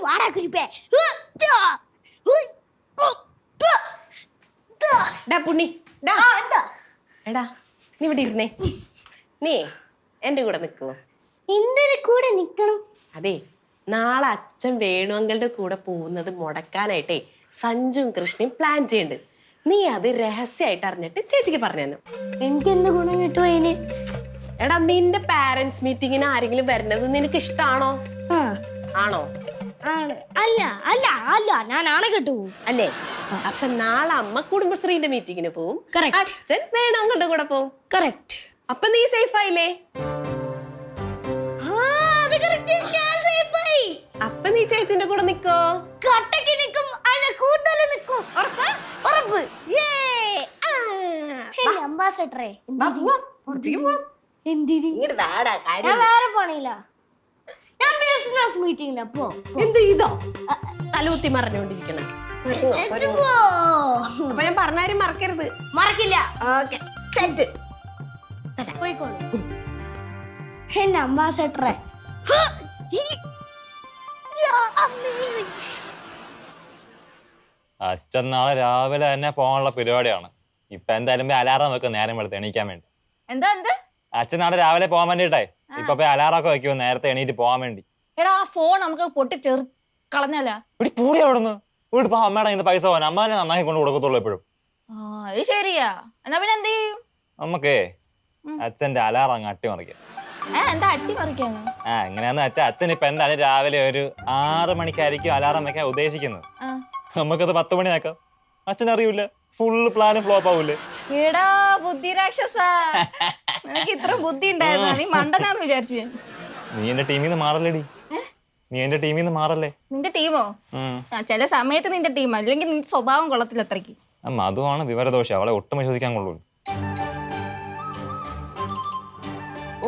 വാടാ കുരിപ്പേ. പുണ്ണി എടാ നീ ഇവിടെ ഇരുന്നേ. നീ എന്റെ കൂടെ നിൽക്കുവോ? എന്തിനു കൂടെ നിക്കണം? അതെ, നാളെ അച്ഛൻ വേണുവങ്കളുടെ കൂടെ പോകുന്നത് മുടക്കാനായിട്ടേ സഞ്ജുവും കൃഷ്ണയും പ്ലാൻ ചെയ്യുന്നുണ്ട്. നീ അത് രഹസ്യമായിട്ട് അറിഞ്ഞിട്ട് ചേച്ചിക്ക് പറഞ്ഞു തന്നെ. എനിക്ക് എന്ത് ഗുണം കിട്ടുമോ അതിന്? എടാ, നിന്റെ പാരന്റ്സ് മീറ്റിങ്ങിന് ആരെങ്കിലും വരുന്നത് നിനക്ക് ഇഷ്ടാണോ? ആണോ? അല്ല അല്ല അല്ല, ഞാൻ ആണെ കേട്ടു അല്ലേ? അപ്പൊ നാളെ അമ്മ കുടുംബശ്രീന്റെ മീറ്റിങ്ങിന് പോവും, അച്ഛൻ വേണുവങ്കളുടെ കൂടെ പോവും. കറക്റ്റ്. അപ്പൊ നീ സേഫ് ആയില്ലേ? അപ്പൊ നീ ചേച്ചിന്റെ കൂടെ നിക്കോ? കട്ടക്ക് നിക്കും, അതിനെ കൂട്ടല് നിക്കും. ഉറപ്പ്. അംബാസഡറേ, ഞാൻ വേറെ പോണില്ല. ഞാൻ ബിസിനസ് മീറ്റിംഗിലാ. പോ. എന്ത് ഇതോ തലൂത്തി മറിഞ്ഞോണ്ടിരിക്കണം. അപ്പൊ ഞാൻ പറഞ്ഞാരും മറക്കരുത്. മറക്കില്ല. Okay, set. പോയിക്കോളൂ എന്റെ അംബാസഡറെ. അച്ഛൻ നാളെ രാവിലെ തന്നെ പോകാനുള്ള പരിപാടിയാണ്. ഇപ്പൊ എന്തായാലും അലാറം വെക്കും നേരം വെളുത്ത് എണീക്കാൻ വേണ്ടി. എന്താ എന്ത്? അച്ഛൻ നാളെ രാവിലെ പോകാൻ വേണ്ടിട്ടേ ഇപ്പൊ അലാറം ഒക്കെ വെക്കുമോ നേരത്തെ എണീറ്റ് പോകാൻ വേണ്ടി. എടാ, ആ ഫോൺ നമുക്ക് പൊട്ടി കളഞ്ഞാലാ? ഇവിടെ പൂടി അവിടുന്ന് വീട്ടിപ്പോ അമ്മയുടെ ഇന്ന് പൈസ പോകാൻ അമ്മ തന്നെ നന്നായി കൊണ്ട് കൊടുക്കത്തുള്ളൂ എപ്പോഴും. അത് ശരിയാ. എന്നാ പിന്നെ എന്ത് ചെയ്യും? നമുക്കേ അച്ഛന്റെ അലാറം അങ്ങ് അട്ടിമറിക്കാം. എന്താ അട്ടിമറിക്കാന്ന്? എങ്ങനെയാന്ന് വെച്ചാൽ അച്ഛൻ ഇപ്പൊ എന്തായാലും രാവിലെ ഒരു 6 മണിക്കായിരിക്കും അലാറം വെക്കാൻ ഉദ്ദേശിക്കുന്നത്. നമുക്കത് 10 മണിയാക്കാം. അച്ഛൻ അറിയൂല, ഫുള്ള് പ്ലാനും ഫ്ലോപ്പ് ആവൂലേ. എടാ ബുദ്ധി രാക്ഷസ, നിനക്ക് ഇത്ര ബുദ്ധി ഉണ്ടായിരുന്നു? നീ മണ്ടനാന്ന് വിചാരിച്ചു. നീ എന്റെ ടീമിൽ നിന്ന് മാറല്ലേടി. നീ എന്റെ ടീമിൽ നിന്ന് മാറല്ലേ. നിന്റെ ടീമോ? ചില സമയത്ത് നിന്റെ ടീം, അല്ലെങ്കിൽ നിന്റെ സ്വഭാവം കൊള്ളത്തില്ല അത്രയ്ക്ക്. മധുവാണ് വിവരദോഷം, അവളെ ഒട്ടും വിശ്വസിക്കാൻ കൊള്ളൂ.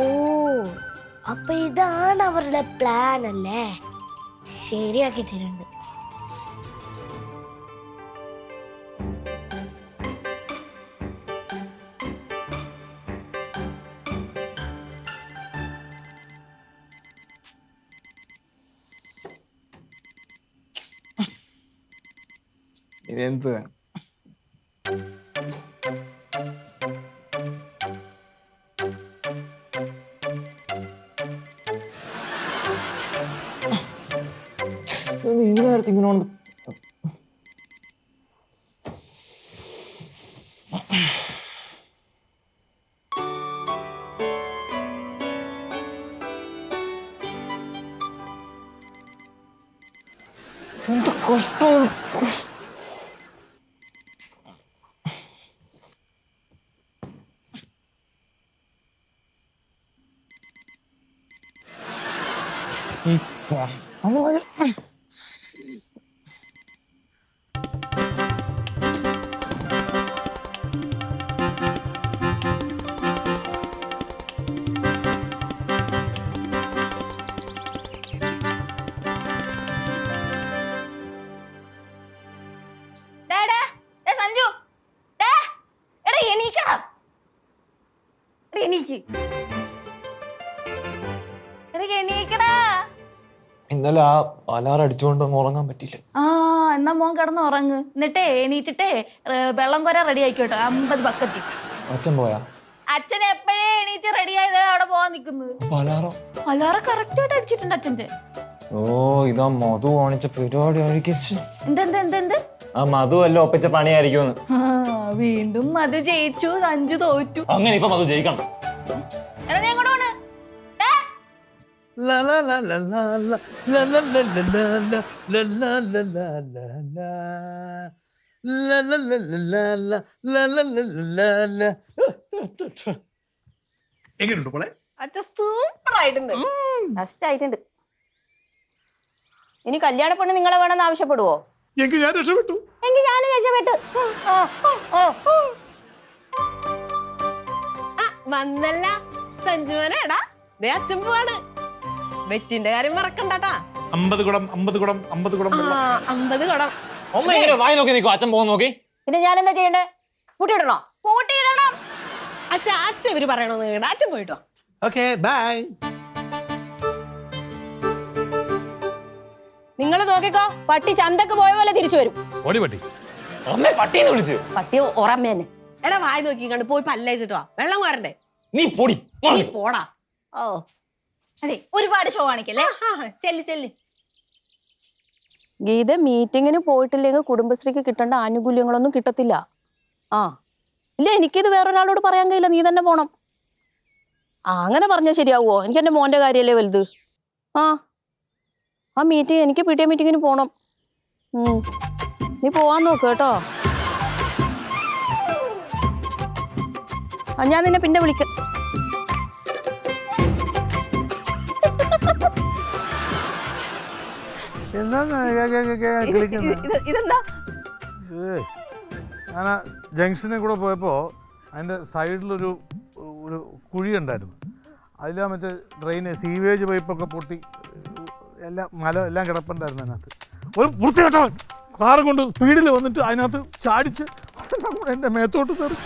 ഓ, അപ്പൊ ഇതാണ് അവരുടെ പ്ലാൻ അല്ലേ? ശരിയാക്കി തരുന്നുണ്ട്. ഇതെന്ത് ഈ നേരത്തെ ഇങ്ങനെ എന്ത് കഷ്ടം. സഞ്ജു, എടാ എണീക്കടാ. എണീക്ക്. എണീക്കടാ. ഇന്നലെ ആ അലാറം അടിച്ചുകൊണ്ട് ഉറങ്ങാൻ പറ്റില്ല. എന്നാ മോൻ കിടന്ന് ഉറങ്ങ്. എന്നിട്ടേ എണീറ്റിട്ടേ വെള്ളം കോര റെഡി ആയിക്കോട്ടോ. 50 ബക്കറ്റ്. അച്ഛൻ പോയാ? അച്ഛൻ എപ്പോഴേ എണീറ്റ് റെഡി ആയത് അവിടെ പോവാൻ നിക്കുന്നത്. അലാറം കറക്റ്റ് ആയിട്ട് അടിച്ചിട്ടുണ്ട് അച്ഛന്റെ. ഓ, ഇതാ മധു കാണിച്ച പരിപാടി ആയിരിക്കും. എന്ത് ആ മധു അല്ല ഒപ്പിച്ച പണിയായിരിക്കും. വീണ്ടും മധു ജയിച്ചു, സഞ്ജു തോറ്റു. അങ്ങനെ ഇപ്പൊ മധു ജയിക്കണം. എടാ നീ എങ്ങോട്ട് പോണ്? എങ്ങനെയുണ്ട് പോളെ? സൂപ്പർ ആയിട്ടുണ്ട്, ബെസ്റ്റ് ആയിട്ടുണ്ട്. ഇനി കല്യാണ പെണ്ണ് നിങ്ങളെ വേണമെന്ന് ആവശ്യപ്പെടുവോ? എങ്കിൽ ഞാൻ രക്ഷപ്പെട്ടു. എങ്കിൽ ഞാനും രക്ഷപ്പെട്ടു. വന്നല്ല സഞ്ജുവനേടാ, അച്ഛൻ പോവാണ്. വെറ്റിന്റെ കാര്യം മറക്കണ്ടാ. 50 കുടം 50 കുടം 50 കുടം 50 കുടം. വായി നോക്കി നിൽക്കും. അച്ഛൻ പോകുന്ന നോക്കി. പിന്നെ ഞാൻ എന്താ ചെയ്യണ്ടേ? പൂട്ടിയിടണോ? പൂട്ടിയിടണം. അച്ഛൻ ഇവര് പറയണോന്ന് കേട്ടോ. അച്ഛൻ പോയിട്ടോ. Okay bye. നിങ്ങൾ നോക്കിക്കോ, പട്ടി ചന്തക്ക് പോയ പോലെ തിരിച്ചു വരും. ഓടി പട്ടി. അമ്മേ പട്ടീന്ന് വിളിച്ചു. പട്ടി ഉറമ്മേനെ. എടാ വായി നോക്കി കണ്ട് പോയി പല്ലേച്ചിട്ട് വാ, വെള്ളം കോരണ്ടേ. നീ പൊടി. നീ പോടാ. ഓ അതെ, ഒരുപാട് ഷോ കാണിക്കല്ലേ. ചെല്ല് ചെല്ല്. ഗീത മീറ്റിങ്ങിന് പോയിട്ടില്ലെങ്കിൽ കുടുംബശ്രീക്ക് കിട്ടേണ്ട ആനുകൂല്യങ്ങളൊന്നും കിട്ടത്തില്ല. ആ ഇല്ല, എനിക്കിത് വേറൊരാളോട് പറയാൻ കഴിയില്ല, നീ തന്നെ പോണം. അങ്ങനെ പറഞ്ഞാൽ ശരിയാവുമോ? എനിക്ക് എൻ്റെ മോൻ്റെ കാര്യമല്ലേ വലുത്. ആ മീറ്റിംഗ്, എനിക്ക് പിടിയ മീറ്റിങ്ങിന് പോണം. നീ പോവാൻ നോക്ക് കേട്ടോ. ഞാൻ നിന്നെ പിന്നെ വിളിക്കാം. ഇതെന്താ? ഞാൻ ആ ജംഗ്ഷനിൽ കൂടെ പോയപ്പോൾ അതിൻ്റെ സൈഡിലൊരു കുഴി ഉണ്ടായിരുന്നു. അതിലാ മറ്റേ ഡ്രെയിന് സീവേജ് പൈപ്പൊക്കെ പൊട്ടി എല്ലാം കിടപ്പുണ്ടായിരുന്നു. അതിനകത്ത് ഒരു വൃത്തികെട്ടവൻ കാറ് കൊണ്ട് സ്പീഡിൽ വന്നിട്ട് അതിനകത്ത് ചാടിച്ച് എൻ്റെ മേത്തോട്ട് തെറി.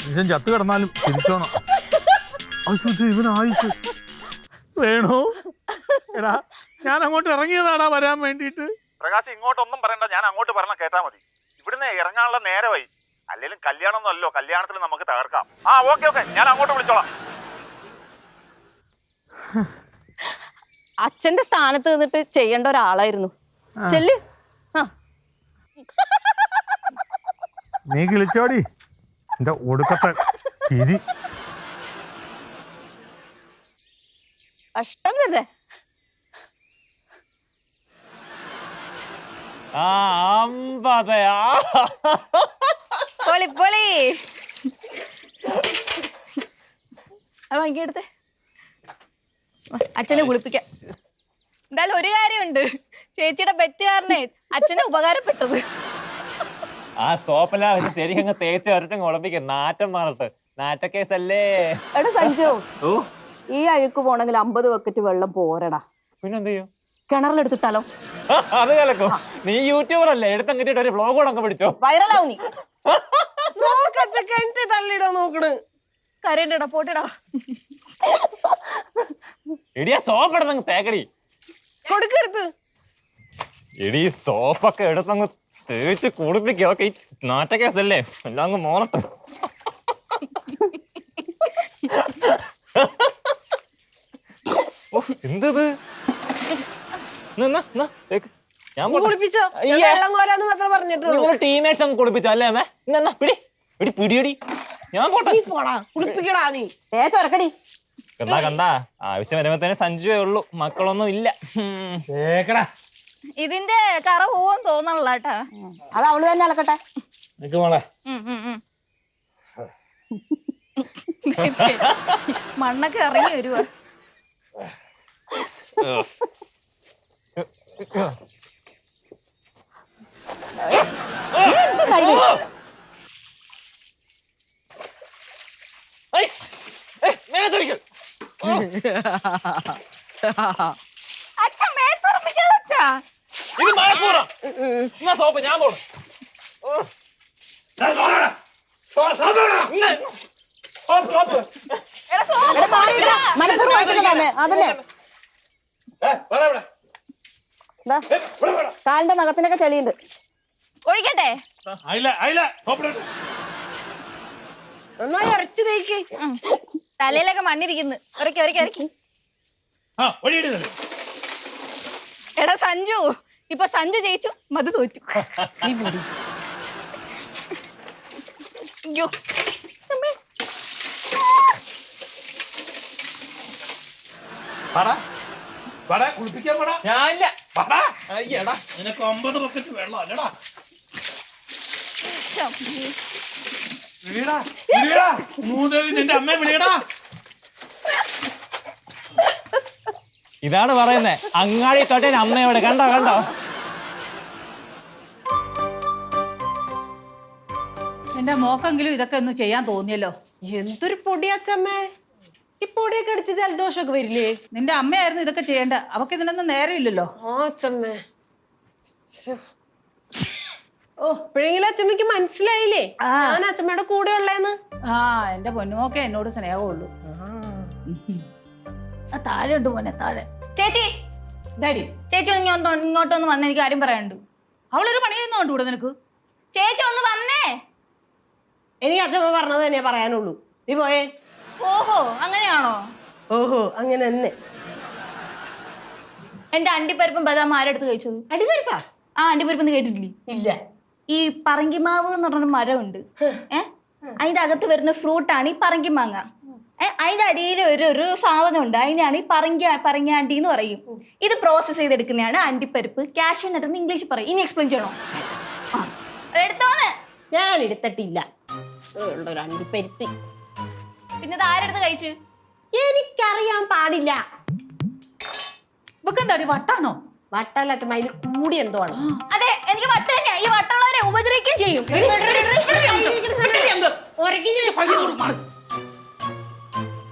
മനുഷ്യൻ ചത്ത് കിടന്നാലും തിരിച്ചോണം. ഇവൻ ആയുസ് വേണോ? എടാ ഞാൻ അങ്ങോട്ട് ഇറങ്ങിയതാടാ വരാൻ വേണ്ടിയിട്ട്. പ്രകാശ് ഇങ്ങോട്ടൊന്നും പറയണ്ട, ഞാൻ അങ്ങോട്ട് പറഞ്ഞ കേട്ടാ മതി. ഇവിടുന്ന് ഇറങ്ങാനുള്ള നേരമായി. അല്ലെങ്കിലും കല്യാണം ഒന്നല്ലോ, കല്യാണത്തിൽ നമുക്ക് തകർക്കാം. ഓക്കെ ഞാൻ അങ്ങോട്ട് വിളിച്ചോളാം. അച്ഛന്റെ സ്ഥാനത്ത് നിന്നിട്ട് ചെയ്യേണ്ട ഒരാളായിരുന്നു. ചെല്ല്. നീ കിളിച്ചോടി എന്റെ ഒടുക്കത്തെ ചിരി. കഷ്ടം തന്നെ. പൊളി പൊളി. വാങ്ങിയെടുത്തേ, അച്ഛനെ കുളിപ്പിക്കാം. എന്തായാലും ഒരു കാര്യമുണ്ട്, ചേച്ചിയുടെ ബെറ്റ് കാരണേ അച്ഛനെ ഉപകാരപ്പെട്ടത്. ആ സോപ്പല വെച്ച് ശരിക്കങ്ങ് തേച്ച് വരച്ചങ്ങ് ഉളപ്പിക്കും, നാറ്റം മാറട്ടെ. നാറ്റക്കേസല്ലേ. എടാ സഞ്ജു, ഈ അഴുക്ക് പോണെങ്കിൽ 50 ബക്കറ്റ് വെള്ളം പോരടാ. പിന്നെന്ത് ചെയ്യും? കിണറിലെടുത്തിട്ടാലോ? അത് കലക്കോ. നീ യൂട്യൂബർ അല്ലേ, എടുത്തങ്ങിട്ട് ഒരു വ്ലോഗ് കൂടെ അങ്ങ് പിടിച്ചോ. വൈറലാവും നീ. കിണറ്റി തള്ളിയിടാ നോക്കണ്. കരയണ്ടടാ, പോട്ടിടാ. എടിയാ സോപ്പ് എടുത്തങ്ങ് തേക്കടി. കൊടുക്കെടുത്ത്. എടി സോപ്പൊക്കെ എടുത്തങ്ങ് തേച്ച് കുടിപ്പിക്കൊക്കെ. ഈ നാറ്റക്കേസല്ലേ, എല്ലാം അങ്ങ് മോറട്ടെ. എന്തത്? ഞാൻ കുളിപ്പിച്ചോ? വെള്ളം കോരാന്ന് മാത്രം പറഞ്ഞിട്ടുള്ളൂ. ടീമേറ്റ്സ് അങ്ങ് കുളിപ്പിച്ചോ അല്ലേ അമ്മേ? എന്നാ പിടി പിടിയടി. ഞാൻ പോട്ടെ. പോടാ, കുളിപ്പിക്കടാ നീ. തേച്ചൊരക്കടി. കണ്ടാ ആവശ്യം വരുമ്പത്തേനെ സഞ്ജുവേ ഉള്ളൂ, മക്കളൊന്നും ഇല്ല. ഇതിന്റെ കറ പോവെന്ന് തോന്നണല്ല കേട്ടാ. അത് അവള് തന്നെ അലക്കട്ടെ. മണ്ണൊക്കെ ഇറങ്ങി വരുവാ. സോപ്പ് ഞാൻ പോണു. അതന്നെ കാലിന്റെ നഖത്തിനൊക്കെ ചെളിയുണ്ട്. ഒഴിക്കട്ടെ? നന്നായി ഉരച്ചു തേക്ക്. തലയിലൊക്കെ മണ്ണിരിക്കുന്നു. ഇറക്കി. എടാ സഞ്ജു, ഇപ്പൊ സഞ്ജു ജയിച്ചു, മധു തോറ്റു. നീ പോടി. അയ്യോ ഞാനില്ല. നിനക്ക് 50 ബക്കറ്റ് വെള്ളം അല്ലടാ. നിന്റെ അമ്മയെ വിളിയടാ. ഇതാണ് പറയുന്നേ, അങ്ങാടി തൊട്ടേന് അമ്മയോട്. കണ്ടോ നിന്റെ മോക്കെങ്കിലും ഇതൊക്കെ ഒന്ന് ചെയ്യാൻ തോന്നിയല്ലോ. എന്തൊരു പൊടി അച്ചമ്മേ. ഈ പൊടിയൊക്കെ അടിച്ച് ജലദോഷമൊക്കെ വരില്ലേ? നിന്റെ അമ്മയായിരുന്നു ഇതൊക്കെ ചെയ്യേണ്ട. അവക്ക് ഇതിനൊന്നും നേരമില്ലല്ലോ. അച്ചമ്മേ. ഓ, ഇപ്പോഴെങ്കിലും അച്ചമ്മക്ക് മനസ്സിലായില്ലേ ഞാൻ അച്ചമ്മയുടെ കൂടെ ഉള്ളേന്ന്. എന്റെ പൊന്നുമോക്കെ എന്നോട് സ്നേഹമുള്ളൂ. താഴെ ഉണ്ട് മോനെ താഴെ. ചേച്ചി ഡാഡി ചേച്ചി ഇങ്ങോട്ടൊന്ന് വന്ന് എനിക്ക് കാര്യം പറയാനുണ്ട്. അവളൊരു പണി ചെയ്യുന്നുണ്ട് ഇവിടെ നിനക്ക്. ചേച്ചി ഒന്ന് വന്നേ. എനിക്ക് അച്ഛമ്മ പറഞ്ഞത് തന്നെ പറയാനുള്ളൂ. നീ പോയേ. ഓഹോ അങ്ങനെയാണോ? ഓഹോ അങ്ങനെ തന്നെ. എന്റെ അണ്ടിപ്പരിപ്പും ബദാം ആരെടുത്ത് കഴിച്ചത്? അടിപരിപ്പാ? ആ അണ്ടിപ്പരിപ്പ് കേട്ടിട്ടില്ലേ? ഇല്ല. ഈ പറങ്കിമാവ് എന്ന് പറഞ്ഞൊരു മരമുണ്ട്. അതിന്റെ അകത്ത് വരുന്ന ഫ്രൂട്ടാണ് ഈ പറങ്കിമാങ്ങ. അതിന്റെ അടിയിൽ ഒരു സാധനം ഉണ്ട്, അതിനാണ് ഈ പറങ്ങാണ്ടി എന്ന് പറയും. ഇത് പ്രോസസ് ചെയ്തെടുക്കുന്നതാണ് അണ്ടിപ്പരിപ്പ്. കാഷ്യൂ നട്ട് എന്ന് ഇംഗ്ലീഷ് പറയും. ഇനി എക്സ്പ്ലെയിൻ ചെയ്യണോ? അതെടുത്തോന്ന്. ഞാൻ എടുത്തിട്ടില്ല. ഒരു അണ്ടിപ്പരിപ്പ്. പിന്നെ ഇത് ആരെടുത്ത് കഴിച്ചു? എനിക്കറിയാൻ പാടില്ല. ഇവക്ക് എന്താടി വട്ടാണോ? വട്ടല്ല അച്ഛമ്മ, അതിൽ കൂടി എന്തോ ആണ്. അതെ എനിക്ക് വട്ട തന്നെയാ. ഈ വട്ടുള്ളവരെ ഉപദ്രവിക്കുകയും ചെയ്യും.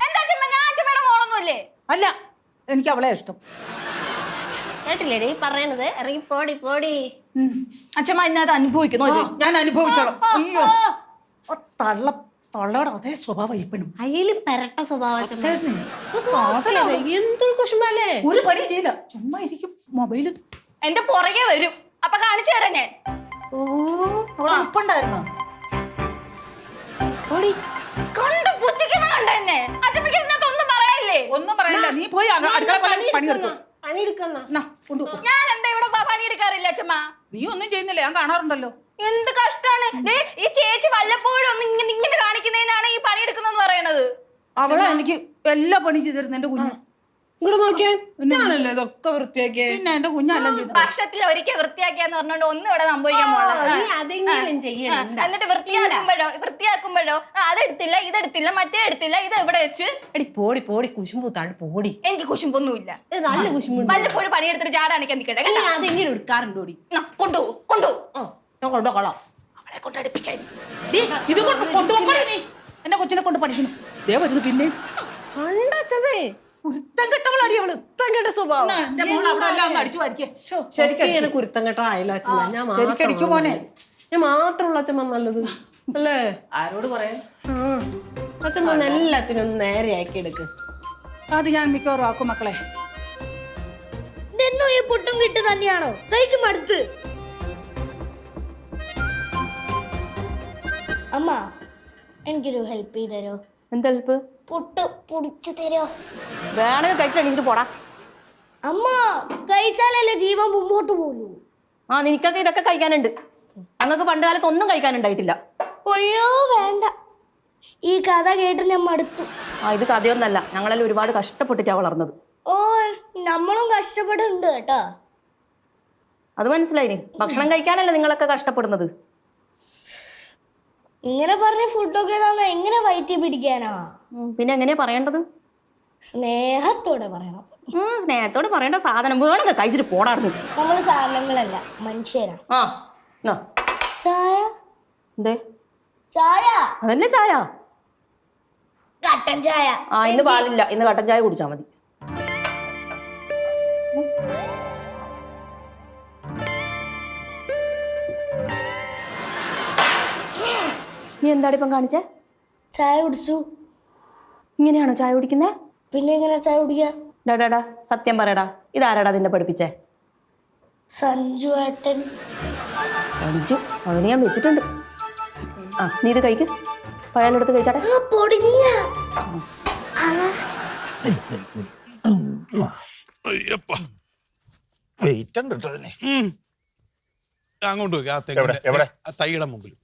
എന്താ അച്ഛമ്മ, ഞാൻ അച്ഛമ്മയുടെ മോളൊന്നുമല്ലേ? അല്ല, എനിക്ക് അവളെ ഇഷ്ടം. കേട്ടില്ലേ പറയണത്? ഇറങ്ങി പോടി പോടി. അച്ഛമ്മ ഇതിനകത്ത് അനുഭവിക്കുന്നു. ഞാൻ അനുഭവിച്ചോളാം. അയ്യോ തള്ളയുടെ അതേ സ്വഭാവം ഇപ്പഴും. അയില് പെരട്ട സ്വഭാവം. എന്തൊരു കുശുമ്പല്ലേ. ഒരു പണി ചെയ്യില്ല, ചുമ്മാ ഇരിക്കും മൊബൈല്. എന്റെ പുറകെ വരും, അപ്പൊ കാണിച്ചു തരാം ഞാൻ. ഉപ്പുണ്ടായിരുന്നോ? കണ്ടു പുച്ഛിക്കുന്ന കണ്ട എന്നെ. അച്ഛമ്മക്ക് ഇതിനകത്ത് ഒന്നും പറയാനില്ലേ? ഒന്നും പറയാനില്ല. നീ പോയി അടുക്കള പണിയെടുക്കും. ഞാൻ എന്താ ഇവിടെ പണിയെടുക്കാറില്ല അച്ഛമ്മ? നീ ഒന്നും ചെയ്യുന്നില്ല, ഞാൻ കാണാറുണ്ടല്ലോ. എന്ത് കഷ്ടാണ് ഈ ചേച്ചി വല്ലപ്പോഴും ഒന്ന് ഇങ്ങനെ കാണിക്കുന്നതിനാണ് ഈ പണിയെടുക്കുന്നെന്ന് പറയണത്. അവളെ എനിക്ക് എല്ലാ പണി ചെയ്തിരുന്നു എന്റെ കുഞ്ഞ്. ഇങ്ങോട്ട് നോക്കിയാ ഞാനല്ലേ ഇതൊക്കെ വൃത്തിയാക്കിയ. പിന്നെ എന്റെ കുഞ്ഞല്ല വർഷത്തിൽ ഒരിക്കൽ വൃത്തിയാക്കിയാന്ന് പറഞ്ഞോണ്ട് ഒന്നും ഇവിടെ സംഭവിക്കാൻ എന്നിട്ട് വൃത്തിയാക്കുമ്പോഴോ അതെടുത്തില്ല ഇതെടുത്തില്ല മറ്റേ എടുത്തില്ല ഇത് എവിടെ വെച്ച്. എടി പോടി പോടി കുശുമ്പൂത്താണ്ട് പോടി. എനിക്ക് കുശുമ്പൊന്നുമില്ല. നല്ല കുശുമ്പ്. വല്ലപ്പോഴും പണിയെടുത്തിട്ട് ചാടാണിക്കാൻ നിൽക്കട്ടെ. അതെങ്ങനെ എടുക്കാറുണ്ടോടി? കൊണ്ടുപോകും ഞാൻ കൊണ്ടുപോകോളാം. അവളെ കൊണ്ട് അടുപ്പിക്കാൻ ഇത് കൊണ്ടുപോകണേ. നീ എന്റെ കൊച്ചിനെ കൊണ്ട് പഠിക്കുന്നു. ദേ വരുന്നു പിന്നെ. കണ്ടച്ചമ്മേ കുരുത്തം കെട്ടവളാടി അവള്. കെട്ട സ്വഭാവം. എന്റെ മോൾ അവിടെ എല്ലാം ഒന്ന് അടിച്ചു വാരിക്കേ. ശരിക്കും കുരുത്തം കെട്ട ആയല്ലോ അച്ഛമ്മ. ശരിക്കടിക്കും മോനെ. ഞാൻ മാത്രമുള്ള അച്ഛമ്മ നല്ലത് അല്ലേ? ആരോട് പറയാൻ? അച്ഛമ്മ എല്ലാത്തിനും ഒന്ന് നേരെ ആക്കി എടുക്ക്. അത് ഞാൻ മിക്കവാറും ആക്കും മക്കളെ. ഇതെന്നോ ഈ പുട്ടും കിട്ട് തന്നെയാണോ? കഴിച്ചു മടുത്ത്. അമ്മ എനിക്കൊരു ഹെൽപ്പ് ചെയ്ത് തരോ? എന്താ ഹെൽപ്പ്? പുട്ട് പൊടിച്ചു തരോ? വേണമെങ്കിൽ കഴിച്ചിട്ട് എണീച്ചിട്ട് പോടാ. അമ്മ കഴിച്ചാലല്ലേ ജീവൻ മുമ്പോട്ട് പോകൂ. നിനക്കൊക്കെ ഇതൊക്കെ കഴിക്കാനുണ്ട്. ഞങ്ങൾക്ക് പണ്ട് കാലത്ത് ഒന്നും കഴിക്കാനുണ്ടായിട്ടില്ല. അയ്യോ വേണ്ട, ഈ കഥ കേട്ട് ഞാൻ മടുത്തു. ഇത് കഥയൊന്നല്ല, ഞങ്ങളെല്ലാം ഒരുപാട് കഷ്ടപ്പെട്ടിട്ടാ വളർന്നത്. ഓ നമ്മളും കഷ്ടപ്പെടുന്നുണ്ട് കേട്ടോ. അത് മനസ്സിലായിനി. ഭക്ഷണം കഴിക്കാനല്ലേ നിങ്ങളൊക്കെ കഷ്ടപ്പെടുന്നത്. ഇങ്ങനെ പറഞ്ഞ ഫുഡൊക്കെ എങ്ങനെ വയറ്റി പിടിക്കാനാ? പിന്നെ എങ്ങനെയാ പറയേണ്ടത്? സ്നേഹത്തോടെ പറയണം. സ്നേഹത്തോട് പറയേണ്ട സാധനം വേണമെങ്കിൽ കഴിച്ചിട്ട് പോടായിരുന്നു. നമ്മള് സാധനങ്ങളല്ല, മനുഷ്യരാ. ചായ എന്തേ? ചായ അതന്നെ ചായ. കട്ടൻ ചായ. ഇന്ന് പാലില്ല, ഇന്ന് കട്ടൻ ചായ കുടിച്ചാ മതി. നീ എന്താടി ഇപ്പം കാണിച്ചേ? ചായ കുടിച്ചു. ഇങ്ങനെയാണോ ചായ കുടിക്കുന്നേ? പിന്നെ എങ്ങനെ ചായ കുടിക്കാ? ഡാടാ സത്യം പറയടാ, ഇതാരാടാ നിന്നെ പഠിപ്പിച്ചേ? സഞ്ജു ഏട്ടൻ. സഞ്ജു? അതിന് ഞാൻ വെച്ചിട്ടുണ്ട്. നീ ഇത് കഴിക്ക്. പഴയലെടുത്ത് കഴിച്ചാട്ടെ. അങ്ങോട്ട് വെക്കാം. തൈയുടെ മുമ്പിൽ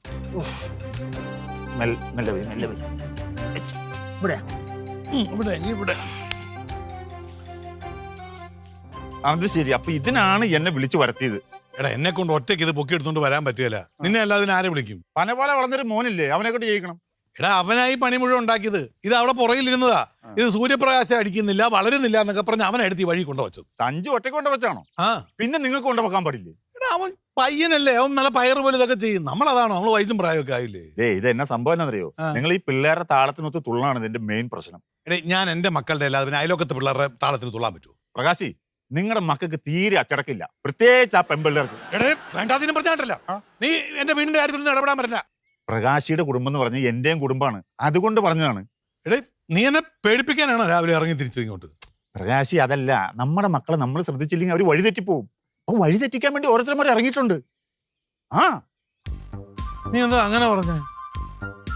അത് ശരി. അപ്പൊ ഇതിനാണ് എന്നെ വിളിച്ചു വരുത്തിയത്. എടാ എന്നെ കൊണ്ട് ഒറ്റയ്ക്ക് ഇത് പൊക്കി എടുത്തോണ്ട് വരാൻ പറ്റില്ല. നിന്നെ അല്ലാതെ ആരെ വിളിക്കും? പന പോലെ വളർന്നൊരു മോനില്ലേ, അവനെ കൊണ്ട് ചെയ്യിക്കണം. എടാ അവനായി പണി മുഴുവൻ ഉണ്ടാക്കിയത്. ഇത് അവിടെ പുറകിലിരുന്നതാ. ഇത് സൂര്യപ്രകാശം അടിക്കുന്നില്ല, വളരുന്നില്ല എന്നൊക്കെ പറഞ്ഞ് അവനെ എടുത്ത് ഈ വഴി കൊണ്ടുവച്ചത്. സഞ്ജു ഒറ്റയ്ക്ക് കൊണ്ട് വെച്ചാണോ? പിന്നെ നിങ്ങൾക്ക് കൊണ്ടുവെക്കാൻ പാടില്ലേ? എടാ അവൻ പയ്യനല്ലേ, അവൻ നല്ല പയർ പോലെ ഇതൊക്കെ ചെയ്യും. നമ്മളതാണോ? നമ്മള് വയസ്സും പ്രായമൊക്കെ ആയില്ലേ? ഇത് എന്നാ സംഭവം എന്നറിയോ? നിങ്ങൾ ഈ പിള്ളേരുടെ താളത്തിനൊത്ത് തുള്ളാണ് ഇതിന്റെ മെയിൻ പ്രശ്നം. എടേ ഞാൻ എന്റെ മക്കളുടെ അല്ലാതെ അയലോക്കത്തെ പിള്ളേരുടെ താളത്തിന് തുള്ളാൻ പറ്റുമോ? പ്രകാശി, നിങ്ങളുടെ മക്കൾക്ക് തീരെ അച്ചടക്കില്ല, പ്രത്യേകിച്ച് ആ പെൺപിള്ളേർക്ക്. എടേ വേണ്ടാതിനും പറഞ്ഞാട്ടല്ല, നീ എന്റെ വീടിന്റെ കാര്യത്തിൽ ഇടപെടാൻ പറഞ്ഞ. പ്രകാശിയുടെ കുടുംബം എന്ന് പറഞ്ഞ എന്റെയും കുടുംബമാണ്, അതുകൊണ്ട് പറഞ്ഞതാണ്. എടേ നീ എന്നെ പേടിപ്പിക്കാനാണോ രാവിലെ ഇറങ്ങി തിരിച്ചത് ഇങ്ങോട്ട്? പ്രകാശി അതല്ല, നമ്മുടെ മക്കളെ നമ്മൾ ശ്രദ്ധിച്ചില്ലെങ്കിൽ അവർ വഴിതെറ്റിപ്പോവും. അപ്പൊ വഴിതെറ്റിക്കാൻ വേണ്ടി ഓരോരുത്തരും ഇറങ്ങിയിട്ടുണ്ട്. ആ നീ എന്താ അങ്ങനെ പറഞ്ഞേ?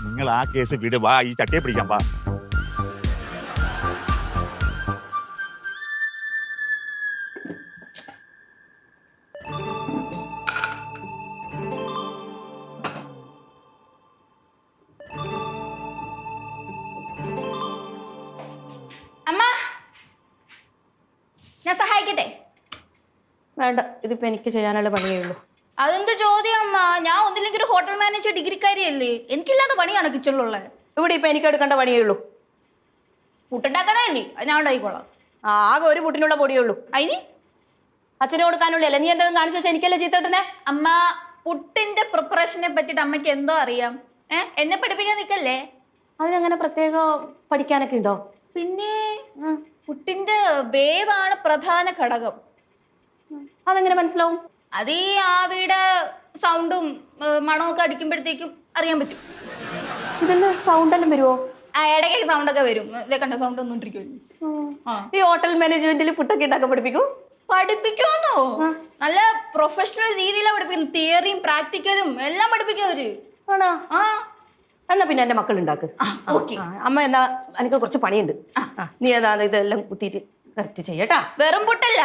നിങ്ങൾ ആ കേസ് വിട്, വാ ഈ ചട്ടിയെ പിടിക്കാൻ വാ. അമ്മ, ഞാൻ സഹായിക്കട്ടെ? വേണ്ട, ഇതിപ്പോ എനിക്ക് ചെയ്യാനുള്ള പണിയേ ഉള്ളൂ. അതെന്ത് ചോദ്യം അമ്മ? ഞാൻ ഒന്നില്ലെങ്കിൽ ഒരു ഹോട്ടൽ മാനേജർ ഡിഗ്രിക്കാരിയല്ലേ, എനിക്കില്ലാത്ത പണിയാണ് കിച്ചണിലുള്ളത്. ഇവിടെ ഇപ്പൊ എനിക്ക് എടുക്കേണ്ട പണിയേ ഉള്ളൂ. പുട്ടുണ്ടാക്കാനല്ലേ, അത് ഞാൻ ഉണ്ടായിക്കോളാം. ആകെ ഒരു പുട്ടിനുള്ള പൊടിയേ ഉള്ളൂ. അതിന് അച്ഛന് കൊടുക്കാനുള്ളല്ലേ? നീ എന്തെങ്കിലും കാണിച്ചു വെച്ചാൽ എനിക്കല്ലേ ചീത്ത കിട്ടുന്നേ? അമ്മ, പുട്ടിന്റെ പ്രിപ്പറേഷനെ പറ്റിട്ട് അമ്മയ്ക്ക് എന്തോ അറിയാം. എന്നെ പഠിപ്പിക്കാൻ നിൽക്കല്ലേ. അതിനങ്ങനെ പ്രത്യേകം പഠിക്കാനൊക്കെ ഉണ്ടോ? പിന്നെ പുട്ടിന്റെ വേവാണ് പ്രധാന ഘടകം. അതെങ്ങനെ മനസ്സിലാവും? അത് ഈ ആവിയുടെ സൗണ്ടും മണമൊക്കെ അടിക്കുമ്പോഴത്തേക്കും അറിയാൻ പറ്റും. ഇതിന് സൗണ്ട് എല്ലാം വരുമോ? ഇടയ്ക്ക് സൗണ്ട് ഒക്കെ വരും. ഇതേ കണ്ട സൗണ്ട് ഒന്നും ഇരിക്കുമല്ലോ. ഈ ഹോട്ടൽ മാനേജ്മെന്റിൽ പുട്ടൊക്കെ ഉണ്ടാക്കാൻ പഠിപ്പിക്കും? പഠിപ്പിക്കുമെന്നോ? നല്ല പ്രൊഫഷണൽ രീതിയിലാണ് പഠിപ്പിക്കുന്നത്. തിയറിയും പ്രാക്ടിക്കലും എല്ലാം പഠിപ്പിക്കും അവര്. ആണോ? ആ, എന്നാ പിന്നെ എന്റെ മക്കൾ ഉണ്ടാക്ക്. ഓക്കെ. അമ്മ എന്നാ എനിക്ക് കുറച്ച് പണിയുണ്ട്. നീ ഏതാ ഇതെല്ലാം കുത്തിയിട്ട് കറക്റ്റ് ചെയ്യട്ടാ. വെറും പുട്ടല്ല,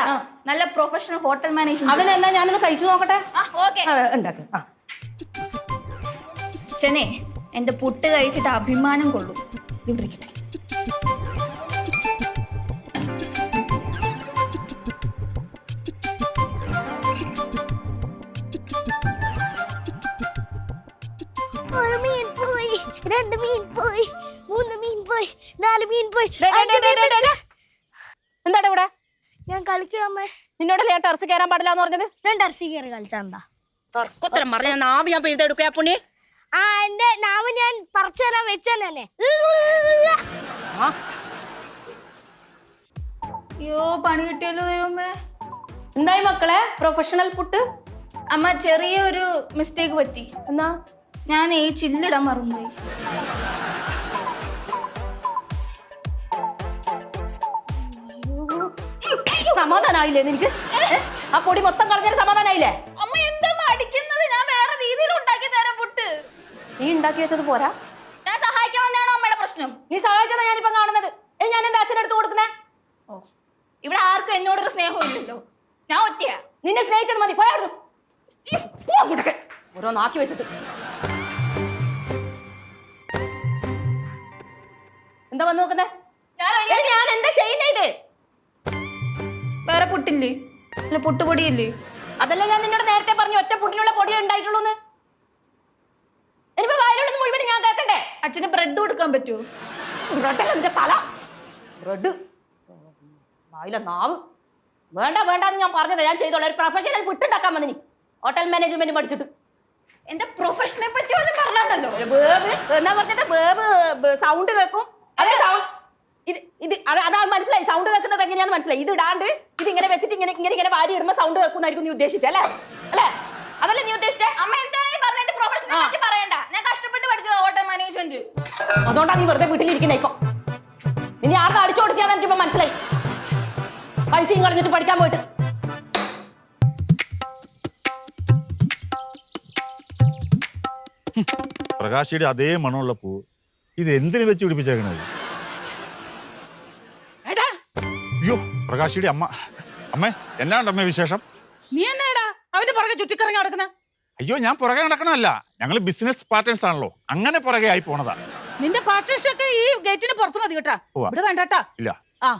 നല്ല പ്രൊഫഷണൽ ഹോട്ടൽ മാനേജ്മെന്റ്. അതിനെന്നാ ഞാനൊന്ന് കഴിച്ചു നോക്കട്ടെ. ഉണ്ടാക്ക്. അച്ഛനെ, എന്റെ പുട്ട് കഴിച്ചിട്ട് അഭിമാനം കൊള്ളും. ഇവിടെ ഇരിക്കട്ടെ. ഒരു മീൻ പോയി, 2 മീൻ പോയി, 3 മീൻ പോയി, 4 മീൻ പോയി. എന്താടാ ഇവിടെ? ഞാൻ കളിക്കുക അമ്മേ. നിന്നോടല്ലേ ഞാൻ ടെറസ് കയറാൻ പാടില്ല എന്ന് പറഞ്ഞത്? ഞാൻ ടെറസിൽ കയറി കളിച്ചാണ്ടാ. തർക്കത്തരം പറഞ്ഞ നാവ് ഞാൻ പിഴുതെടുക്കുക പുണ്ണി. ആ, എന്റെ നാവ് ഞാൻ പറിച്ചു തരാൻ വെച്ചെന്നെ. അയ്യോ, പണി കിട്ടിയല്ലോ ദൈവമേ. എന്തായി മക്കളെ പ്രൊഫഷണൽ പുട്ട്? അമ്മ, ചെറിയൊരു മിസ്റ്റേക്ക് പറ്റി. എന്നാ? ഞാൻ ഈ ചില്ലിടാൻ മറന്നുപോയി. സമാധാനായില്ലേ നിനക്ക്? ആ പൊടി മൊത്തം കളഞ്ഞാൽ സമാധാനായില്ലേ? അമ്മ, എന്താ അടിക്കുന്നത്? ഞാൻ വേറെ രീതിയിൽ ഉണ്ടാക്കി തരാം പുട്ട്. നീ ഉണ്ടാക്കി വെച്ചത് പോരാ? ഞാൻ സഹായിക്കാൻ വന്നതാണോ അമ്മയുടെ പ്രശ്നം? നീ സഹായിച്ചതാ ഞാനിപ്പം കാണുന്നത്. ഞാൻ എന്റെ അച്ഛൻ്റെ അടുത്ത് കൊടുക്കുന്നേ. ഇവിടെ ആർക്കും എന്നോടൊരു സ്നേഹം ഇല്ലല്ലോ. ഞാൻ ഒറ്റയാ. നിന്നെ സ്നേഹിച്ചത് മതി. പോയാടുന്നു ഓരോന്നാക്കി വെച്ചിട്ട്. എന്താ വന്ന് നോക്കുന്നേ? ഞാൻ എന്താ ചെയ്യുന്നേ ഇത്? വേറെ പുട്ടില്ലേ? അല്ല, പുട്ടുപൊടിയില്ലേ? അതല്ല ഞാൻ നിന്നോട് നേരത്തെ പറഞ്ഞു, ഒറ്റ പുട്ടിനുള്ള പൊടിയേ ഉണ്ടായിട്ടുള്ളൂ. ഇനിയിപ്പോ വായിലുള്ളത് മുഴുവൻ ഞാൻ കേൾക്കണ്ടേ? അച്ഛന് ബ്രെഡ് കൊടുക്കാൻ പറ്റുമോ? ബ്രെഡല്ല നിന്റെ തല. ബ്രെഡ് വായിലെ നാവ്. വേണ്ട വേണ്ടെന്ന് ഞാൻ പറഞ്ഞത്. ഞാൻ ചെയ്തോളാം. ഒരു പ്രൊഫഷണൽ പുട്ടുണ്ടാക്കാൻ വന്നിനി ഹോട്ടൽ മാനേജ്മെന്റ് പഠിച്ചിട്ട്. എന്റെ പ്രൊഫഷനെ പറ്റി ഒന്നും പറഞ്ഞല്ലോ. എന്നാ പറഞ്ഞത്? സൗണ്ട് കേൾക്കും. അതെ, സൗണ്ട്. അതാ മനസ്സിലായി. സൗണ്ട് വെക്കുന്നത് എങ്ങനെയാന്ന് മനസ്സിലായി. ഇത് ഇടാണ്ട് ഇതിങ്ങനെ വെച്ചിട്ട് ഇങ്ങനെ വാരി ഇടുമ്പോ സൗണ്ട് വെക്കുന്നായിരിക്കും നീ ഉദ്ദേശിച്ചല്ലേ? അല്ലേ? അതല്ലേ നീ ഉദ്ദേശിച്ചേ? അമ്മ, എന്താണ് ഈ പറഞ്ഞ? പ്രൊഫഷനെ പറ്റി പറയണ്ട. ഞാൻ കഷ്ടപ്പെട്ട് പഠിച്ചത് ഹോട്ടൽ മാനേജ്മെന്റ്. അതുകൊണ്ടാ നീ വെറുതെ വീട്ടിലിരിക്കുന്ന. ഇപ്പൊ ഇനി ആർക്കും അടിച്ചോടിച്ചാന്ന് എനിക്കിപ്പോ മനസ്സിലായി. പൈസയും കളഞ്ഞിട്ട് പഠിക്കാൻ പോയിട്ട്. പ്രകാശിയുടെ അതേ മണമുള്ള പൂ ഇത് എന്തിനു വെച്ച് പിടിപ്പിച്ചേക്കണത്? അയ്യോ, പ്രകാശിയുടെ അമ്മ. അമ്മേ, എന്നാണ്ട് അമ്മേ വിശേഷം? നീ എന്നാടാ അവന്റെ പുറകെ ചുറ്റിക്കറങ്ങി നടക്കുന്ന? അയ്യോ, ഞാൻ പുറകെ നടക്കണമല്ല, ഞങ്ങൾ ബിസിനസ് പാർട്ട്നേഴ്സ് ആണല്ലോ, അങ്ങനെ പുറകെ ആയി പോണതാ. നിന്റെ പാർട്ട്നേഴ്സ് ഒക്കെ ഈ ഗേറ്റിന് പുറത്ത് മതി കേട്ടാ. ഇവിടെ വേണ്ടാട്ടാ. ഇല്ല, ആ,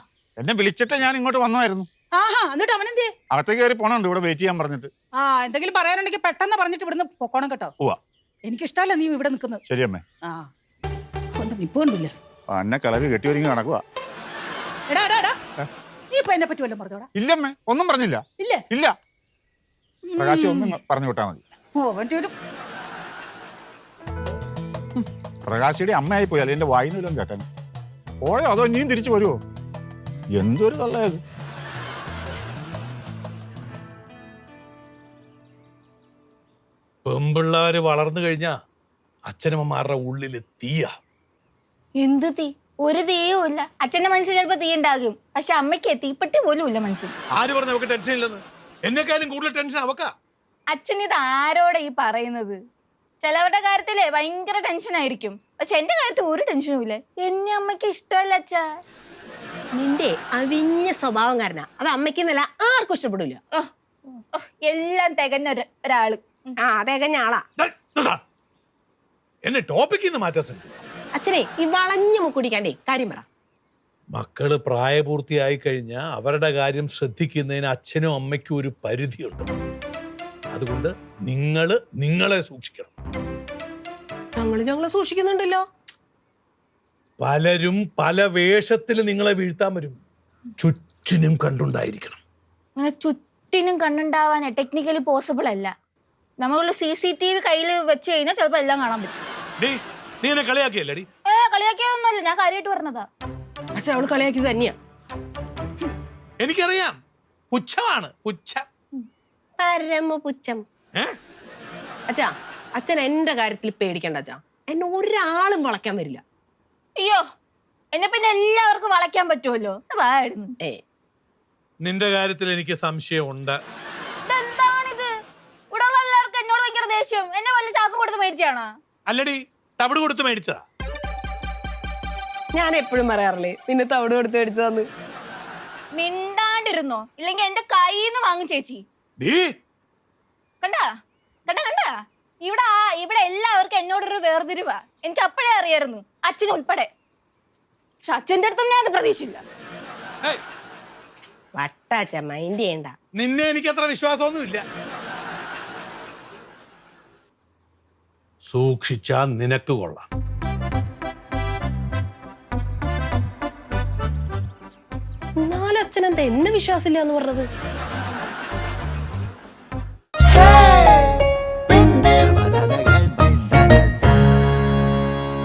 എന്നെ വിളിച്ചിട്ട് ഞാൻ ഇങ്ങോട്ട് വന്നതായിരുന്നു. ആഹാ, എന്നിട്ട് അവനെന്തേ? അകത്തേക്ക് കയറി പോണുണ്ട്, ഇവിടെ വെയിറ്റ് ചെയ്യാൻ പറഞ്ഞിട്ട്. ആ, എന്തെങ്കിലും പറയാനുണ്ടെങ്കിൽ പെട്ടെന്ന് പറഞ്ഞിട്ട് ഇവിടുന്ന് പൊക്കോണം കേട്ടോ. എനിക്കിഷ്ടമല്ല നീ ഇവിടെ നിൽക്കുന്നത്. ശരി അമ്മേ. ആ, നിപ്പ് കണ്ടില്ല. എന്നെ കളവി കെട്ടി ഒരുങ്ങി നടക്കുക. എടാ എടാ എടാ, നീ ഇപ്പൊ എന്നെ പറ്റി വല്ലതും പറഞ്ഞോടാ? ഇല്ലമ്മേ, ഒന്നും പറഞ്ഞില്ല. ഇല്ലേ? ഇല്ല. പ്രകാശി ഒന്നും പറഞ്ഞു വിട്ടാ മതി. ഓ, അവന്റെ ഒരു പ്രകാശിയുടെ അമ്മയായി പോയി, അല്ലെ എന്റെ വായിന്നല്ലോ കേട്ടാൻ പോയോ? അതോ ഇനിയും തിരിച്ചു വരുമോ? എന്തൊരു തള്ളയത്. പെമ്പിള്ളാര് വളർന്നു കഴിഞ്ഞാ അച്ഛനമ്മമാരുടെ ഉള്ളില് തീയ. എന്ത് തീ? ഒരു തീയും ഇല്ല. അച്ഛന്റെ മനസ്സിൽ ചിലപ്പോ തീ ഉണ്ടാകും, പക്ഷെ അമ്മയ്ക്ക് തീപ്പെട്ടി പോലും ഇല്ല മനസ്സിൽ. ആര് പറഞ്ഞു അവക്ക് ടെൻഷൻ ഇല്ലെന്ന്? എന്നെക്കാളും കൂടുതൽ ടെൻഷൻ അവക്കാ. അച്ഛൻ ഇത് ആരോടെ ഈ പറയുന്നത്? ചിലവരുടെ കാര്യത്തിലേ ഭയങ്കര ടെൻഷൻ ആയിരിക്കും, പക്ഷെ എന്റെ കാര്യത്തിൽ ഒരു ടെൻഷനും ഇല്ല. എന്നെ അമ്മയ്ക്ക് ഇഷ്ടമല്ല അച്ഛാ. നിന്റെ അവിഞ്ഞ സ്വഭാവം കാരണ അത് അമ്മയ്ക്ക് എന്നല്ല ആർക്കും ഇഷ്ടപ്പെടില്ല. എല്ലാം തികഞ്ഞ ഒരാള്. ആ തികഞ്ഞ ആളാ. എന്നെ ടോപ്പിക്കിൽ നിന്ന് മാറ്റാൻ ശ്രമിക്കും. അച്ഛനെ ഈ വളഞ്ഞു മുക്കുടിക്കാണ്ടേ കാര്യം പറ. മക്കള് പ്രായപൂർത്തിയായി കഴിഞ്ഞാൽ അവരുടെ കാര്യം ശ്രദ്ധിക്കുന്നതിന് അച്ഛനും അമ്മയ്ക്കും ഒരു പരിധിയുണ്ട്. അതുകൊണ്ട് നിങ്ങളെ സൂക്ഷിക്കണം. ഞങ്ങളെ സൂക്ഷിക്കുന്നുണ്ടല്ലോ. പലരും പല വേഷത്തിൽ നിങ്ങളെ വീഴ്ത്താൻ വരും. ചുറ്റിനും കണ്ടുണ്ടായിരിക്കണം. അങ്ങനെ ചുറ്റിനും കണ്ണുണ്ടാവാൻ ടെക്നിക്കലി പോസിബിൾ അല്ല. നമ്മളുള്ള CCTV കയ്യിൽ വെച്ച് കഴിഞ്ഞാൽ ചിലപ്പോ എല്ലാം കാണാൻ പറ്റും. നീ എന്നെ കളിയാക്കിയല്ലേടി? കളിയാക്കിയൊന്നുമല്ല, ഞാൻ കാര്യമായിട്ട് പറഞ്ഞതാ. അച്ഛൻ അവള് കളിയാക്കിയത് തന്നെയാ. എനിക്കറിയാം, പുച്ഛമാണ്, പുച്ഛം. പരമ പുച്ഛം. അച്ഛാ, അച്ഛൻ എന്റെ കാര്യത്തിൽ പേടിക്കണ്ട അച്ഛാ. എന്നെ ഒരാളും വളയ്ക്കാൻ വരില്ല. അയ്യോ, എന്നെ പിന്നെ എല്ലാവർക്കും വളയ്ക്കാൻ പറ്റുമല്ലോ. നിന്റെ കാര്യത്തിൽ എനിക്ക് സംശയമുണ്ട്. എന്താണിത്? ഇവിടെ ഉള്ള എല്ലാവർക്കും എന്നോട് ഭയങ്കര ദേഷ്യം. എന്നെ വല്ല ചാക്കും കൊടുത്ത് മേടിച്ചാണോ? അല്ലടി, തവിട് കൊടുത്ത് മേടിച്ചതാ. ഞാൻ എപ്പോഴും പറയാറില്ലേ നിന്നെ തവിട് കൊടുത്ത് മേടിച്ചതെന്ന്. മിണ്ടാണ്ടിരുന്നോ, ഇല്ലെങ്കിൽ എന്റെ കയ്യിൽ നിന്ന് വാങ്ങും ചേച്ചി. കണ്ടാ ഇവിടെ എല്ലാവർക്കും എന്നോടൊരു വേർതിരിവാ. എനിക്ക് അപ്പോഴേ അറിയായിരുന്നു, അച്ഛൻ ഉൾപ്പെടെ. പക്ഷെ അച്ഛന്റെ അടുത്ത് ഞാൻ അത് പ്രതീക്ഷിച്ചില്ല. വട്ടാച്ച മൈൻഡ് ചെയ്യണ്ട. നിന്നെ എനിക്ക് അത്ര വിശ്വാസമൊന്നുമില്ല. സൂക്ഷിച്ചാ നിനക്ക് കൊള്ളാം. എന്നാലും അച്ഛൻ എന്താ എന്നെ വിശ്വാസമില്ല എന്ന് പറഞ്ഞത്?